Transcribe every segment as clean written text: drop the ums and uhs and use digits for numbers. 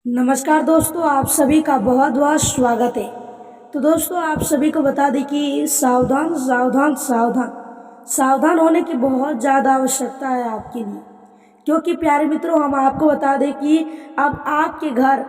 नमस्कार दोस्तों, आप सभी का बहुत बहुत स्वागत है। तो दोस्तों, आप सभी को बता दें कि सावधान सावधान सावधान सावधान होने की बहुत ज़्यादा आवश्यकता है आपके लिए। क्योंकि प्यारे मित्रों, हम आपको बता दें कि अब आपके घर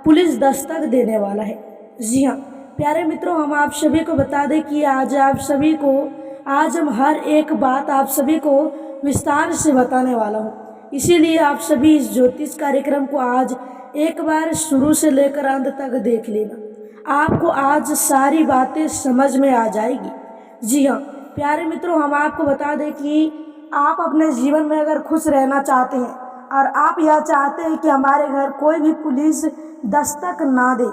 पुलिस दस्तक देने वाला है। जी हाँ प्यारे मित्रों, हम आप सभी को बता दें कि आज हम हर एक बात आप सभी को विस्तार से बताने वाला हूँ। इसीलिए आप सभी इस ज्योतिष कार्यक्रम को आज एक बार शुरू से लेकर अंत तक देख लेना। आपको आज सारी बातें समझ में आ जाएगी। जी हाँ प्यारे मित्रों, हम आपको बता दें कि आप अपने जीवन में अगर खुश रहना चाहते हैं और आप यह चाहते हैं कि हमारे घर कोई भी पुलिस दस्तक ना दे,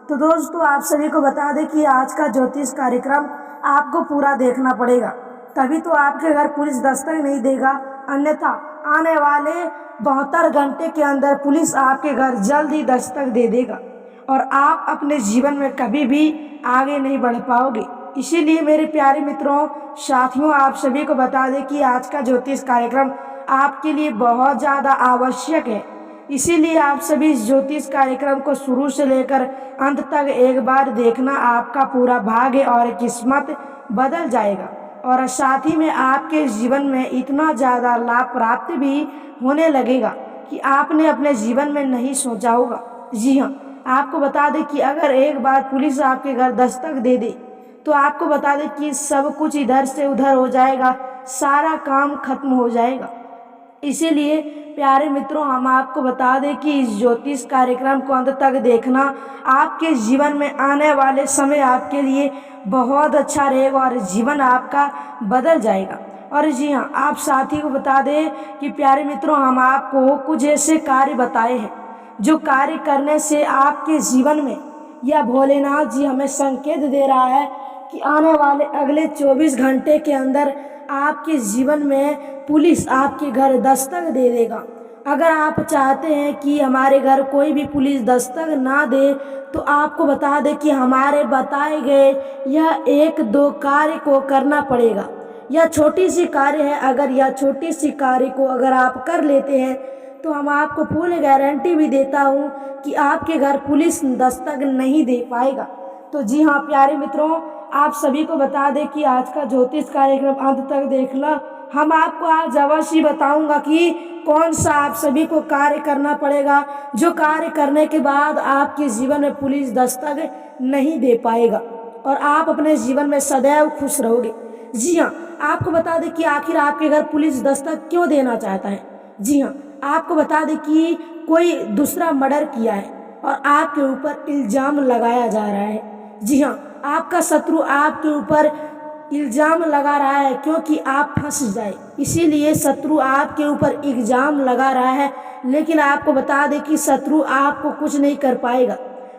तो दोस्तों आप सभी को बता दें कि आज का ज्योतिष कार्यक्रम आपको पूरा देखना पड़ेगा, तभी तो आपके घर पुलिस दस्तक नहीं देगा। अन्यथा आने वाले 72 घंटे के अंदर पुलिस आपके घर जल्द ही दस्तक दे देगा और आप अपने जीवन में कभी भी आगे नहीं बढ़ पाओगे। इसीलिए मेरे प्यारे मित्रों, साथियों, आप सभी को बता दें कि आज का ज्योतिष कार्यक्रम आपके लिए बहुत ज़्यादा आवश्यक है। इसीलिए आप सभी इस ज्योतिष कार्यक्रम को शुरू से लेकर अंत तक एक बार देखना। आपका पूरा भाग्य और किस्मत बदल जाएगा और साथ ही में आपके जीवन में इतना ज़्यादा लाभ प्राप्त भी होने लगेगा कि आपने अपने जीवन में नहीं सोचा होगा। जी हाँ, आपको बता दें कि अगर एक बार पुलिस आपके घर दस्तक दे दे तो आपको बता दें कि सब कुछ इधर से उधर हो जाएगा, सारा काम खत्म हो जाएगा। इसीलिए प्यारे मित्रों, हम आपको बता दें कि इस ज्योतिष कार्यक्रम को अंत तक देखना। आपके जीवन में आने वाले समय आपके लिए बहुत अच्छा रहेगा और जीवन आपका बदल जाएगा। और जी हाँ, आप साथी को बता दें कि प्यारे मित्रों, हम आपको कुछ ऐसे कार्य बताए हैं जो कार्य करने से आपके जीवन में यह भोलेनाथ जी हमें संकेत दे रहा है कि आने वाले अगले 24 घंटे के अंदर आपके जीवन में पुलिस आपके घर दस्तक दे देगा। अगर आप चाहते हैं कि हमारे घर कोई भी पुलिस दस्तक ना दे, तो आपको बता दें कि हमारे बताए गए यह 1-2 कार्य को करना पड़ेगा। यह छोटी सी कार्य है। अगर यह छोटी सी कार्य को अगर आप कर लेते हैं तो हम आपको फुल गारंटी भी देता हूँ कि आपके घर पुलिस दस्तक नहीं दे पाएगा। तो जी हाँ प्यारे मित्रों, आप सभी को बता दें कि आज का ज्योतिष कार्यक्रम अंत तक देखना। हम आपको आज अवश्य बताऊंगा कि कौन सा आप सभी को कार्य करना पड़ेगा, जो कार्य करने के बाद आपके जीवन में पुलिस दस्तक नहीं दे पाएगा और आप अपने जीवन में सदैव खुश रहोगे। जी हाँ, आपको बता दें कि आखिर आपके घर पुलिस दस्तक क्यों देना चाहता है। जी हाँ, आपको बता दें कि कोई दूसरा मर्डर किया है और आपके ऊपर इल्ज़ाम लगाया जा रहा है। जी हाँ, आपका शत्रु आपके ऊपर इल्ज़ाम लगा रहा है क्योंकि आप फंस जाए, इसीलिए शत्रु आपके ऊपर इल्ज़ाम लगा रहा है। लेकिन आपको बता दें कि शत्रु आपको कुछ नहीं कर पाएगा।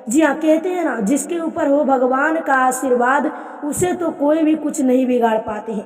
जी हाँ, कहते हैं ना, जिसके ऊपर हो भगवान का आशीर्वाद उसे तो कोई भी कुछ नहीं बिगाड़ पाते हैं।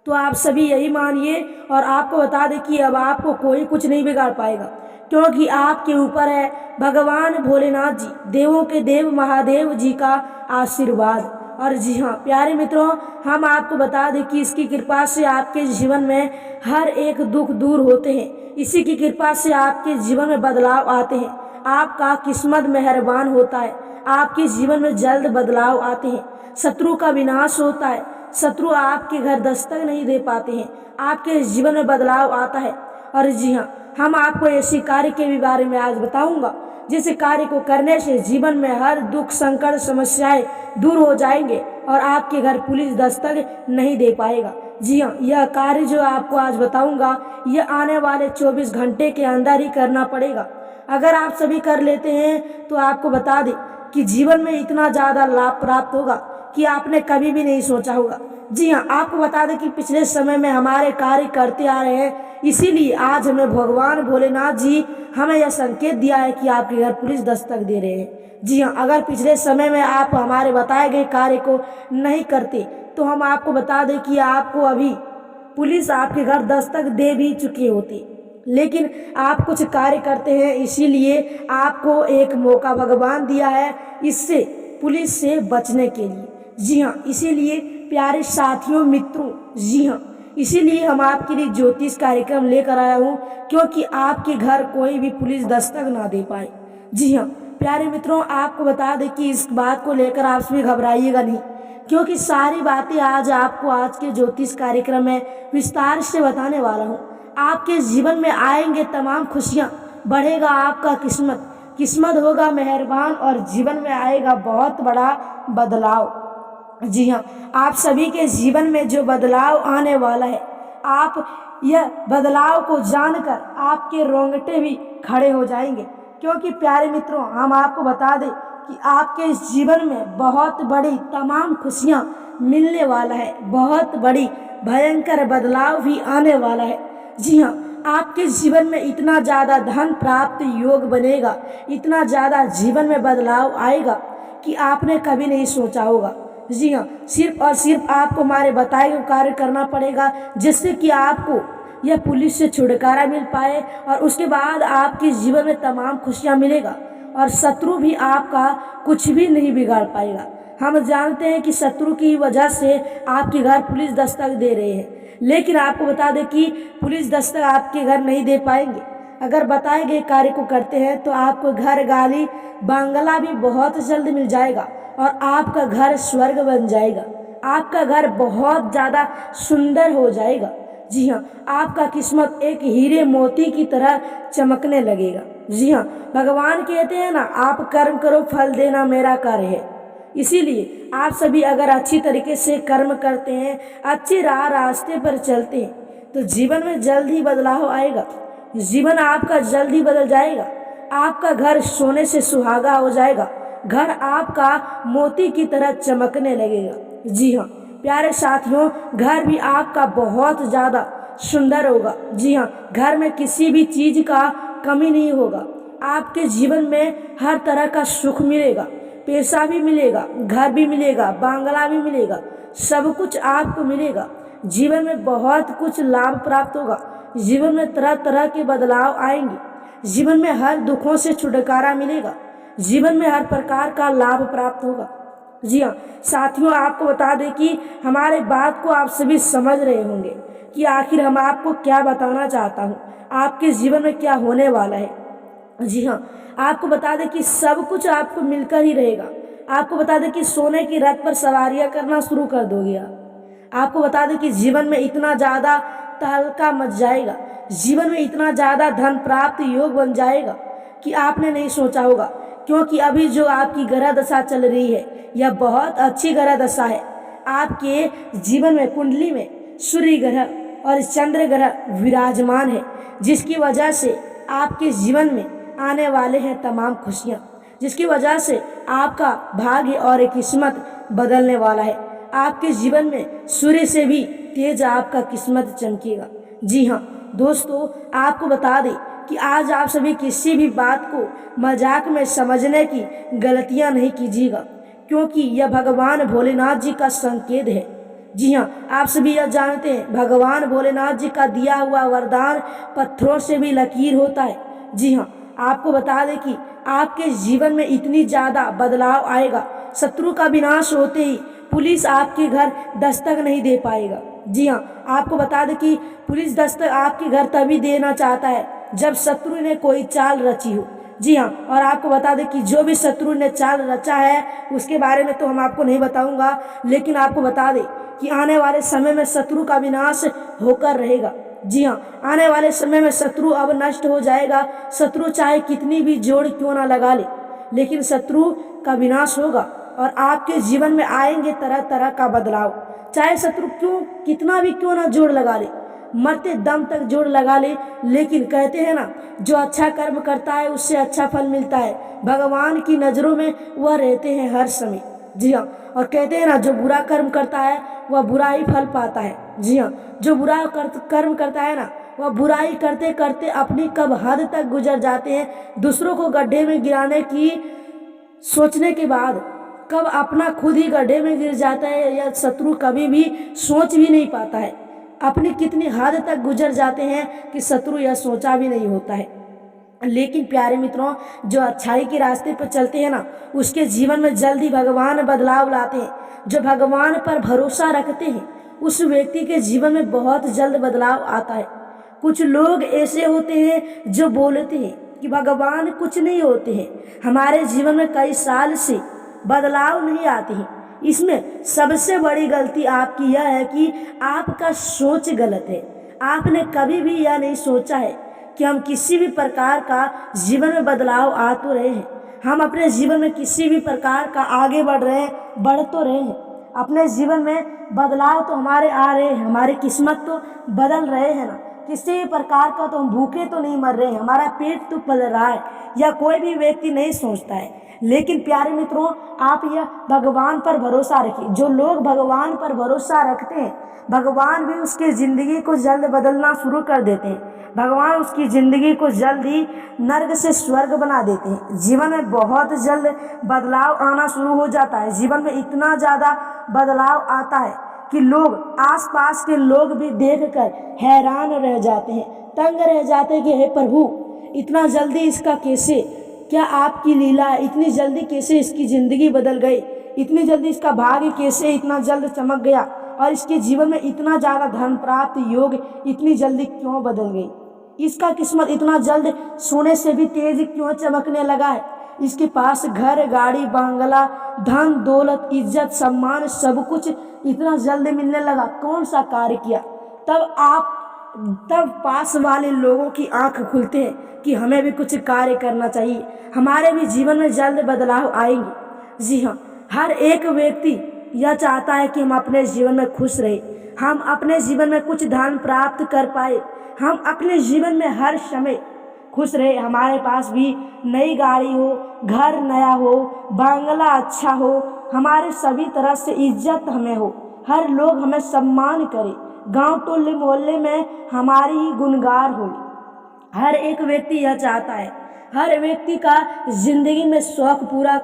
तो आप सभी यही मानिए और आपको बता दें कि अब आपको कोई कुछ नहीं बिगाड़ पाएगा, क्योंकि आपके ऊपर है भगवान भोलेनाथ जी, देवों के देव महादेव जी का आशीर्वाद। और जी हाँ प्यारे मित्रों, हम आपको बता दें कि इसकी कृपा से आपके जीवन में हर एक दुख दूर होते हैं। इसी की कृपा से आपके जीवन में बदलाव आते हैं। आपका किस्मत मेहरबान होता है। आपके जीवन में जल्द बदलाव आते हैं। शत्रु का विनाश होता है। शत्रु आपके घर दस्तक नहीं दे पाते हैं। आपके जीवन में बदलाव आता है। और जी हाँ, हम आपको ऐसी कार्य के भी बारे में आज बताऊंगा जिस कार्य को करने से जीवन में हर दुख संकट समस्याएं दूर हो जाएंगे और आपके घर पुलिस दस्तक नहीं दे पाएगा। जी हाँ, यह कार्य जो आपको आज बताऊंगा यह आने वाले 24 घंटे के अंदर ही करना पड़ेगा। अगर आप सभी कर लेते हैं तो आपको बता दें कि जीवन में इतना ज़्यादा लाभ प्राप्त होगा कि आपने कभी भी नहीं सोचा होगा। जी हाँ, आपको बता दें कि पिछले समय में हमारे कार्य करते आ रहे हैं, इसीलिए आज हमें भगवान भोलेनाथ जी हमें यह संकेत दिया है कि आपके घर पुलिस दस्तक दे रहे हैं। जी हाँ, अगर पिछले समय में आप हमारे बताए गए कार्य को नहीं करते तो हम आपको बता दें कि आपको अभी पुलिस आपके घर दस्तक दे भी चुकी होती। लेकिन आप कुछ कार्य करते हैं, इसीलिए आपको एक मौका भगवान दिया है इससे पुलिस से बचने के लिए। जी हाँ, इसीलिए प्यारे साथियों मित्रों, जी हाँ, इसीलिए हम आपके लिए ज्योतिष कार्यक्रम लेकर आया हूँ, क्योंकि आपके घर कोई भी पुलिस दस्तक ना दे पाए। जी हाँ प्यारे मित्रों, आपको बता दें कि इस बात को लेकर आप भी घबराइएगा नहीं, क्योंकि सारी बातें आज आपको आज के ज्योतिष कार्यक्रम में विस्तार से बताने वाला हूँ। आपके जीवन में आएंगे तमाम खुशियाँ, बढ़ेगा आपका किस्मत, किस्मत होगा मेहरबान और जीवन में आएगा बहुत बड़ा बदलाव। जी हाँ, आप सभी के जीवन में जो बदलाव आने वाला है, आप यह बदलाव को जानकर आपके रोंगटे भी खड़े हो जाएंगे। क्योंकि प्यारे मित्रों, हम आपको बता दें कि आपके जीवन में बहुत बड़ी तमाम खुशियाँ मिलने वाला है, बहुत बड़ी भयंकर बदलाव भी आने वाला है। जी हाँ, आपके जीवन में इतना ज़्यादा धन प्राप्त योग बनेगा, इतना ज़्यादा जीवन में बदलाव आएगा कि आपने कभी नहीं सोचा होगा। जी हाँ, सिर्फ और सिर्फ आपको हमारे बताए हुए कार्य करना पड़ेगा, जिससे कि आपको यह पुलिस से छुटकारा मिल पाए और उसके बाद आपके जीवन में तमाम खुशियाँ मिलेगा और शत्रु भी आपका कुछ भी नहीं बिगाड़ पाएगा। हम जानते हैं कि शत्रु की वजह से आपके घर पुलिस दस्तक दे रहे हैं, लेकिन आपको बता दें कि पुलिस दस्तक आपके घर नहीं दे पाएंगे। अगर बताए गए कार्य को करते हैं तो आपको घर, गाड़ी, बंगला भी बहुत जल्द मिल जाएगा और आपका घर स्वर्ग बन जाएगा, आपका घर बहुत ज़्यादा सुंदर हो जाएगा। जी हाँ, आपका किस्मत एक हीरे मोती की तरह चमकने लगेगा। जी हाँ, भगवान कहते हैं ना, आप कर्म करो फल देना मेरा कार्य है। इसीलिए आप सभी अगर अच्छी तरीके से कर्म करते हैं, अच्छी रास्ते पर चलते हैं, तो जीवन में जल्द ही बदलाव आएगा, जीवन आपका जल्द ही बदल जाएगा। आपका घर सोने से सुहागा हो जाएगा, घर आपका मोती की तरह चमकने लगेगा। जी हाँ प्यारे साथियों, घर भी आपका बहुत ज़्यादा सुंदर होगा। जी हाँ, घर में किसी भी चीज़ का कमी नहीं होगा। आपके जीवन में हर तरह का सुख मिलेगा, पैसा भी मिलेगा, घर भी मिलेगा, बंगला भी मिलेगा, सब कुछ आपको मिलेगा। जीवन में बहुत कुछ लाभ प्राप्त होगा, जीवन में तरह तरह के बदलाव आएंगे, जीवन में हर दुखों से छुटकारा मिलेगा, जीवन में हर प्रकार का लाभ प्राप्त होगा। जी हाँ साथियों, आपको बता दें कि हमारे बात को आप सभी समझ रहे होंगे कि आखिर हम आपको क्या बताना चाहता हूँ, आपके जीवन में क्या होने वाला है। जी हाँ, आपको बता दें कि सब कुछ आपको मिलकर ही रहेगा। आपको बता दें कि सोने की रथ पर सवारियाँ करना शुरू कर दोगे आपको बता दें कि जीवन में इतना ज़्यादा तहलका मच जाएगा, जीवन में इतना ज़्यादा धन प्राप्त योग बन जाएगा कि आपने नहीं सोचा होगा। क्योंकि अभी जो आपकी ग्रह दशा चल रही है, यह बहुत अच्छी ग्रह दशा है। आपके जीवन में कुंडली में सूर्य ग्रह और चंद्र ग्रह विराजमान है, जिसकी वजह से आपके जीवन में आने वाले हैं तमाम खुशियाँ, जिसकी वजह से आपका भाग्य और किस्मत बदलने वाला है। आपके जीवन में सूर्य से भी तेज आपका किस्मत चमकेगा। जी हाँ दोस्तों, आपको बता दें कि आज आप सभी किसी भी बात को मजाक में समझने की गलतियां नहीं कीजिएगा, क्योंकि यह भगवान भोलेनाथ जी का संकेत है। जी हाँ, आप सभी यह जानते हैं, भगवान भोलेनाथ जी का दिया हुआ वरदान पत्थरों से भी लकीर होता है। जी हाँ, आपको बता दें कि आपके जीवन में इतनी ज़्यादा बदलाव आएगा, शत्रु का विनाश होते ही पुलिस आपके घर दस्तक नहीं दे पाएगा। जी हाँ, आपको बता दें कि पुलिस दस्तक आपके घर तभी देना चाहता है जब शत्रु ने कोई चाल रची हो। जी हाँ, और आपको बता दें कि जो भी शत्रु ने चाल रचा है उसके बारे में तो हम आपको नहीं बताऊंगा, लेकिन आपको बता दें कि आने वाले समय में शत्रु का विनाश होकर रहेगा। जी हाँ, आने वाले समय में शत्रु अब नष्ट हो जाएगा। शत्रु चाहे कितनी भी जोड़ क्यों ना लगा ले, लेकिन शत्रु का विनाश होगा और आपके जीवन में आएंगे तरह तरह का बदलाव। चाहे शत्रु कितना भी क्यों ना जोड़ लगा ले, मरते दम तक जोड़ लगा ले, लेकिन कहते हैं ना, जो अच्छा कर्म करता है उससे अच्छा फल मिलता है। भगवान की नज़रों में वह रहते हैं हर समय। जी हाँ, और कहते हैं ना, जो बुरा कर्म करता है वह बुरा ही फल पाता है। जी हाँ, जो बुरा कर्म करता है ना, वह बुराई करते करते अपनी कब हद तक गुजर जाते हैं, दूसरों को गड्ढे में गिराने की सोचने के बाद कब अपना खुद ही गड्ढे में गिर जाता है, यह शत्रु कभी भी सोच भी नहीं पाता है। अपनी कितनी हद तक गुजर जाते हैं कि शत्रु यह सोचा भी नहीं होता है। लेकिन प्यारे मित्रों, जो अच्छाई के रास्ते पर चलते हैं ना, उसके जीवन में जल्दी भगवान बदलाव लाते हैं। जो भगवान पर भरोसा रखते हैं उस व्यक्ति के जीवन में बहुत जल्द बदलाव आता है। कुछ लोग ऐसे होते हैं जो बोलते हैं कि भगवान कुछ नहीं होते हैं। हमारे जीवन में कई साल से बदलाव नहीं आते हैं। इसमें सबसे बड़ी गलती आपकी यह है कि आपका सोच गलत है। आपने कभी भी यह नहीं सोचा है कि हम किसी भी प्रकार का जीवन में बदलाव आ तो रहे हैं, हम अपने जीवन में किसी भी प्रकार का आगे बढ़ रहे हैं, बढ़ तो रहे हैं। अपने जीवन में बदलाव तो हमारे आ रहे हैं, हमारी किस्मत तो बदल रहे हैं ना। किसी भी प्रकार का तो हम भूखे तो नहीं मर रहे हैं, हमारा पेट तो पल रहा है, या कोई भी व्यक्ति नहीं सोचता है। लेकिन प्यारे मित्रों, आप यह भगवान पर भरोसा रखिए। जो लोग भगवान पर भरोसा रखते हैं, भगवान भी उसकी ज़िंदगी को जल्द बदलना शुरू कर देते हैं। भगवान उसकी ज़िंदगी को जल्द ही नर्क से स्वर्ग बना देते हैं। जीवन में बहुत जल्द बदलाव आना शुरू हो जाता है। जीवन में इतना ज़्यादा बदलाव आता है कि लोग, आसपास के लोग भी देखकर हैरान रह जाते हैं, तंग रह जाते हैं कि हे प्रभु, इतना जल्दी इसका कैसे, क्या आपकी लीला है, इतनी जल्दी कैसे इसकी ज़िंदगी बदल गई, इतनी जल्दी इसका भाग्य कैसे इतना जल्द चमक गया, और इसके जीवन में इतना ज़्यादा धन प्राप्त योग इतनी जल्दी क्यों बदल गई, इसका किस्मत इतना जल्द सोने से भी तेज क्यों चमकने लगा है, इसके पास घर, गाड़ी, बंगला, धन दौलत, इज्जत, सम्मान सब कुछ इतना जल्द मिलने लगा, कौन सा कार्य किया। तब पास वाले लोगों की आंख खुलते हैं कि हमें भी कुछ कार्य करना चाहिए, हमारे भी जीवन में जल्द बदलाव आएंगे। जी हाँ, हर एक व्यक्ति यह चाहता है कि हम अपने जीवन में खुश रहे, हम अपने जीवन में कुछ धन प्राप्त कर पाए, हम अपने जीवन में हर समय खुश रहे, हमारे पास भी नई गाड़ी हो, घर नया हो, बंगला अच्छा हो, हमारे सभी तरह से इज्जत हमें हो, हर लोग हमें सम्मान करे, गांव टोले मोहल्ले में हमारी ही गुणगार हो। हर एक व्यक्ति यह चाहता है, हर व्यक्ति का जिंदगी में शौक पूरा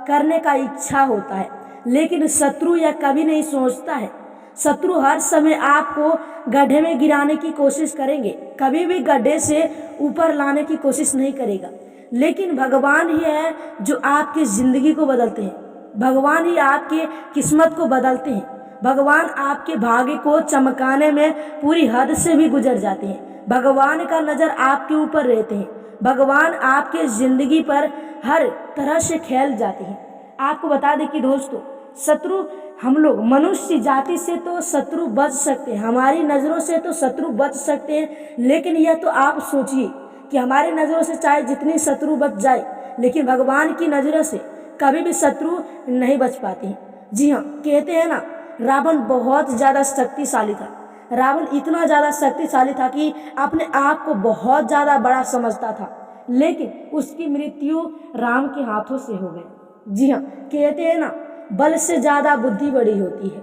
करने का इच्छा होता है। लेकिन शत्रु यह कभी नहीं सोचता है, शत्रु हर समय आपको गड्ढे में गिराने की कोशिश करेंगे, कभी भी गड्ढे से ऊपर लाने की कोशिश नहीं करेगा। लेकिन भगवान ही है जो आपकी ज़िंदगी को बदलते हैं, भगवान ही आपके किस्मत को बदलते हैं, भगवान आपके भाग्य को चमकाने में पूरी हद से भी गुजर जाते हैं। भगवान का नज़र आपके ऊपर रहते हैं, भगवान आपके ज़िंदगी पर हर तरह से खेल जाते हैं। आपको बता दें कि दोस्तों, शत्रु, हम लोग मनुष्य जाति से तो शत्रु बच सकते हैं, हमारी नज़रों से तो शत्रु बच सकते हैं, लेकिन यह तो आप सोचिए कि हमारी नज़रों से चाहे जितनी शत्रु बच जाए, लेकिन भगवान की नज़रों से कभी भी शत्रु नहीं बच पाते हैं। जी हाँ, कहते हैं ना, रावण बहुत ज़्यादा शक्तिशाली था। रावण इतना ज़्यादा शक्तिशाली था कि अपने आप को बहुत ज़्यादा बड़ा समझता था, लेकिन उसकी मृत्यु राम के हाथों से हो गई। जी हाँ, कहते हैं ना, बल से ज़्यादा बुद्धि बड़ी होती है।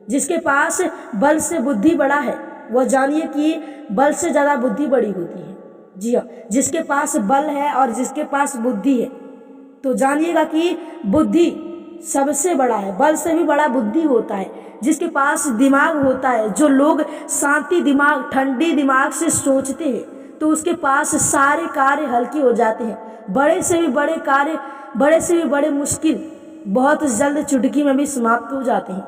जिसके पास बल से बुद्धि बड़ा है, वह जानिए कि बल से ज़्यादा बुद्धि बड़ी होती है। जी हाँ, जिसके पास बल है और जिसके पास बुद्धि है, तो जानिएगा कि बुद्धि सबसे बड़ा है, बल से भी बड़ा बुद्धि होता है। जिसके पास दिमाग होता है, जो लोग शांति दिमाग, ठंडी दिमाग से सोचते हैं, तो उसके पास सारे कार्य हल्के हो जाते हैं। बड़े से भी बड़े कार्य, बड़े से भी बड़े मुश्किल बहुत जल्द चुटकी में भी समाप्त हो जाते हैं।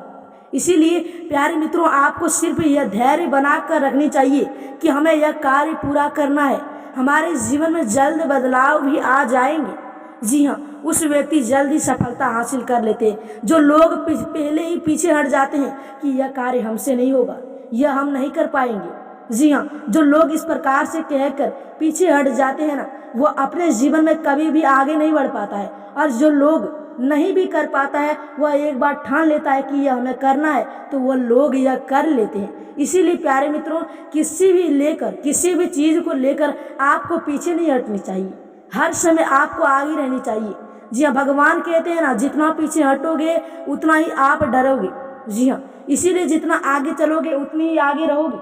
इसीलिए प्यारे मित्रों, आपको सिर्फ यह धैर्य बना कर रखनी चाहिए कि हमें यह कार्य पूरा करना है, हमारे जीवन में जल्द बदलाव भी आ जाएंगे। जी हाँ, उस व्यक्ति जल्दी सफलता हासिल कर लेते हैं। जो लोग पहले ही पीछे हट जाते हैं कि यह कार्य हमसे नहीं होगा, यह हम नहीं कर पाएंगे। जी हाँ, जो लोग इस प्रकार से कहकर पीछे हट जाते हैं ना, वो अपने जीवन में कभी भी आगे नहीं बढ़ पाता है। और जो लोग नहीं भी कर पाता है, वह एक बार ठान लेता है कि यह हमें करना है, तो वह लोग यह कर लेते हैं। इसीलिए प्यारे मित्रों, किसी भी चीज़ को लेकर आपको पीछे नहीं हटनी चाहिए, हर समय आपको आगे रहनी चाहिए। जी हाँ, भगवान कहते हैं ना, जितना पीछे हटोगे उतना ही आप डरोगे। जी हाँ, इसीलिए जितना आगे चलोगे उतनी ही आगे रहोगे,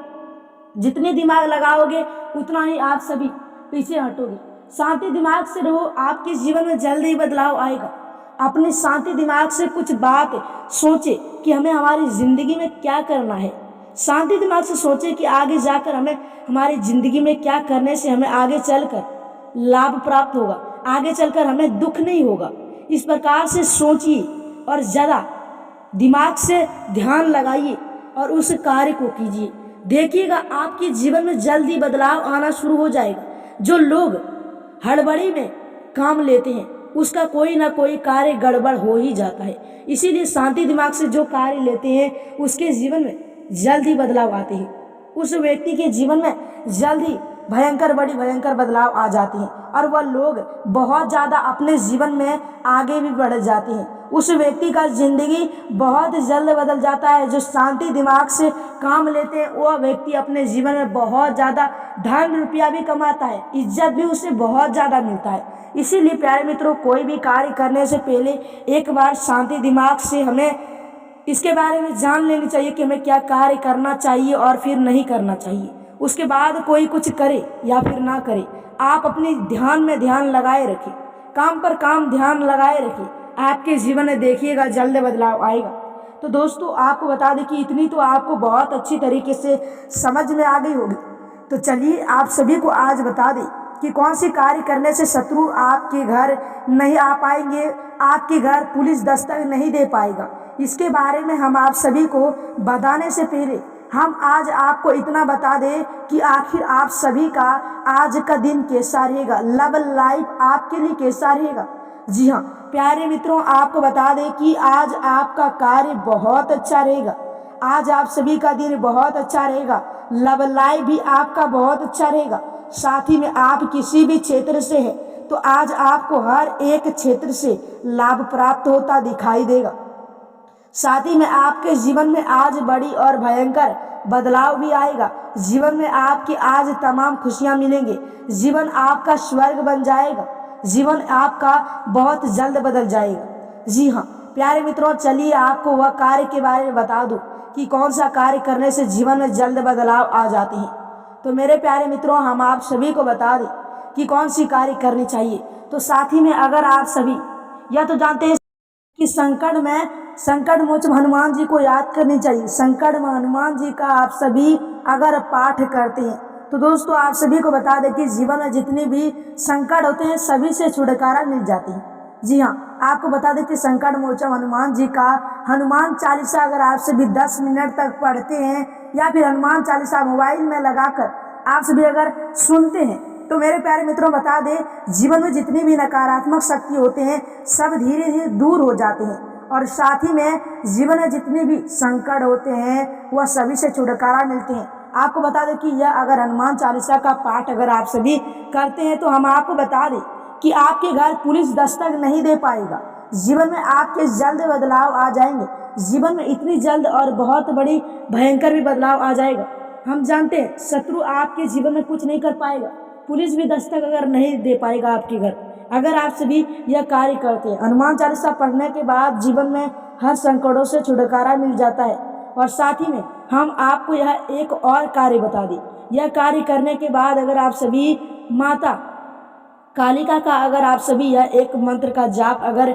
जितने दिमाग लगाओगे उतना ही आप सभी पीछे हटोगे। शांति दिमाग से रहो, आपके जीवन में जल्द ही बदलाव आएगा। अपने शांति दिमाग से कुछ बात सोचे कि हमें हमारी ज़िंदगी में क्या करना है। शांति दिमाग से सोचे कि आगे जाकर हमें हमारी ज़िंदगी में क्या करने से हमें आगे चलकर लाभ प्राप्त होगा, आगे चलकर हमें दुख नहीं होगा। इस प्रकार से सोचिए और ज़्यादा दिमाग से ध्यान लगाइए और उस कार्य को कीजिए। देखिएगा आपके जीवन में जल्दी बदलाव आना शुरू हो जाएगा। जो लोग हड़बड़ी में काम लेते हैं उसका कोई ना कोई कार्य गड़बड़ हो ही जाता है। इसीलिए शांति दिमाग से जो कार्य लेते हैं उसके जीवन में जल्द ही बदलाव आते हैं। उस व्यक्ति के जीवन में जल्द ही बड़ी भयंकर बदलाव आ जाते हैं और वह लोग बहुत ज़्यादा अपने जीवन में आगे भी बढ़ जाते हैं। उस व्यक्ति का जिंदगी बहुत जल्द बदल जाता है। जो शांति दिमाग से काम लेते हैं वह व्यक्ति अपने जीवन में बहुत ज़्यादा धन रुपया भी कमाता है, इज्जत भी उसे बहुत ज़्यादा मिलता है। इसीलिए प्यारे मित्रों, कोई भी कार्य करने से पहले एक बार शांति दिमाग से हमें इसके बारे में जान लेनी चाहिए कि हमें क्या कार्य करना चाहिए और फिर नहीं करना चाहिए। उसके बाद कोई कुछ करे या फिर ना करे, आप अपने ध्यान में ध्यान लगाए रखें, काम पर काम ध्यान लगाए रखें, आपके जीवन में देखिएगा जल्द बदलाव आएगा। तो दोस्तों, आपको बता दें कि इतनी तो आपको बहुत अच्छी तरीके से समझ में आ गई होगी। तो चलिए आप सभी को आज बता दें कि कौन सी कार्य करने से शत्रु आपके घर नहीं आ पाएंगे, आपके घर पुलिस दस्तक नहीं दे पाएगा। इसके बारे में हम आप सभी को बताने से पहले हम आज आपको इतना बता दें कि आखिर आप सभी का आज का दिन कैसा रहेगा, लव लाइफ आपके लिए कैसा रहेगा। जी हाँ प्यारे मित्रों, आपको बता दें कि आज आपका कार्य बहुत अच्छा रहेगा। आज आप सभी का दिन बहुत अच्छा रहेगा, लव लाइफ भी आपका बहुत अच्छा रहेगा। साथ ही में आप किसी भी क्षेत्र से है तो आज आपको हर एक क्षेत्र से लाभ प्राप्त होता दिखाई देगा। साथ ही में आपके जीवन में आज बड़ी और भयंकर बदलाव भी आएगा। जीवन में आपकी आज तमाम खुशियां मिलेंगे, जीवन आपका स्वर्ग बन जाएगा, जीवन आपका बहुत जल्द बदल जाएगा। जी हाँ प्यारे मित्रों, चलिए आपको वह कार्य के बारे में बता दूं कि कौन सा कार्य करने से जीवन में जल्द बदलाव आ जाते हैं। तो मेरे प्यारे मित्रों, हम आप सभी को बता दें कि कौन सी कार्य करनी चाहिए। तो साथ ही में अगर आप सभी या तो जानते हैं कि संकट मोचन हनुमान जी को याद करनी चाहिए। संकट में हनुमान जी का आप सभी अगर पाठ करते हैं तो दोस्तों आप सभी को बता दें कि जीवन में जितने भी संकट होते हैं सभी से छुटकारा मिल जाती है। जी हाँ, आपको बता दें कि संकट मोचन हनुमान जी का हनुमान चालीसा अगर आप सभी 10 मिनट तक पढ़ते हैं या फिर हनुमान चालीसा मोबाइल में लगाकर आप सभी अगर सुनते हैं तो मेरे प्यारे मित्रों बता दें, जीवन में जितनी भी नकारात्मक शक्ति होते हैं सब धीरे धीरे दूर हो जाते हैं और साथ ही में जीवन में जितने भी संकट होते हैं वह सभी से छुटकारा मिलते हैं। आपको बता दें कि यह अगर हनुमान चालीसा का पाठ अगर आप सभी करते हैं तो हम आपको बता दें कि आपके घर पुलिस दस्तक नहीं दे पाएगा। जीवन में आपके जल्द बदलाव आ जाएंगे, जीवन में इतनी जल्द और बहुत बड़ी भयंकर भी बदलाव आ जाएगा। हम जानते हैं शत्रु आपके जीवन में कुछ नहीं कर पाएगा, पुलिस भी दस्तक अगर नहीं दे पाएगा आपके घर, अगर आप सभी यह कार्य करते हैं। हनुमान चालीसा पढ़ने के बाद जीवन में हर संकटों से छुटकारा मिल जाता है। और साथ ही में हम आपको यह एक और कार्य बता दें, यह कार्य करने के बाद अगर आप सभी माता कालिका का अगर आप सभी यह एक मंत्र का जाप अगर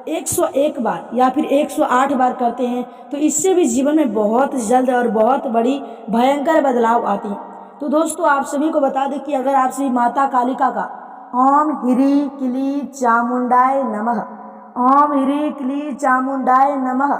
101 बार या फिर 108 बार करते हैं तो इससे भी जीवन में बहुत जल्द और बहुत बड़ी भयंकर बदलाव आती है। तो दोस्तों आप सभी को बता दें कि अगर आप सभी माता कालिका का ओम ह्रीं क्लीं चामुंडाय नमः, ओम ह्रीं क्लीं चामुंडाय नमः,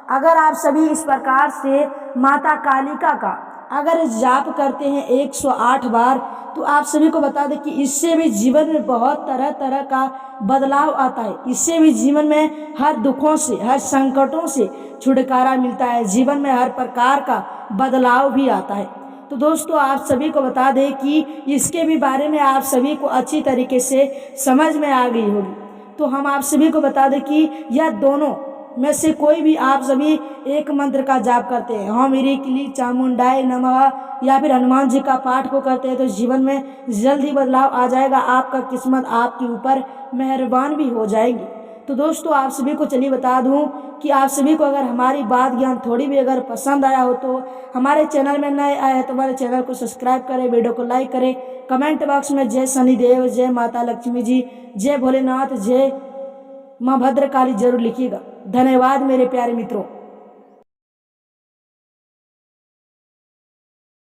अगर आप सभी इस प्रकार से माता कालिका का अगर जाप करते हैं 108 बार तो आप सभी को बता दें कि इससे भी जीवन में बहुत तरह तरह का बदलाव आता है। इससे भी जीवन में हर दुखों से हर संकटों से छुटकारा मिलता है, जीवन में हर प्रकार का बदलाव भी आता है। तो दोस्तों आप सभी को बता दें कि इसके भी बारे में आप सभी को अच्छी तरीके से समझ में आ गई होगी। तो हम आप सभी को बता दें कि यह दोनों में से कोई भी आप सभी एक मंत्र का जाप करते हैं, ओम ह्रीं क्लीं चामुंडाय नमः या फिर हनुमान जी का पाठ को करते हैं तो जीवन में जल्दी बदलाव आ जाएगा, आपका किस्मत आपके ऊपर मेहरबान भी हो जाएगी। तो दोस्तों आप सभी को चलिए बता दूं कि आप सभी को अगर हमारी बात ज्ञान थोड़ी भी अगर पसंद आया हो तो हमारे चैनल में नए आए हैं तो हमारे चैनल को सब्सक्राइब करें, वीडियो को लाइक करें, कमेंट बॉक्स में जय शनिदेव, जय माता लक्ष्मी जी, जय भोलेनाथ, जय माँ भद्रकाली जरूर लिखिएगा। धन्यवाद मेरे प्यारे मित्रों।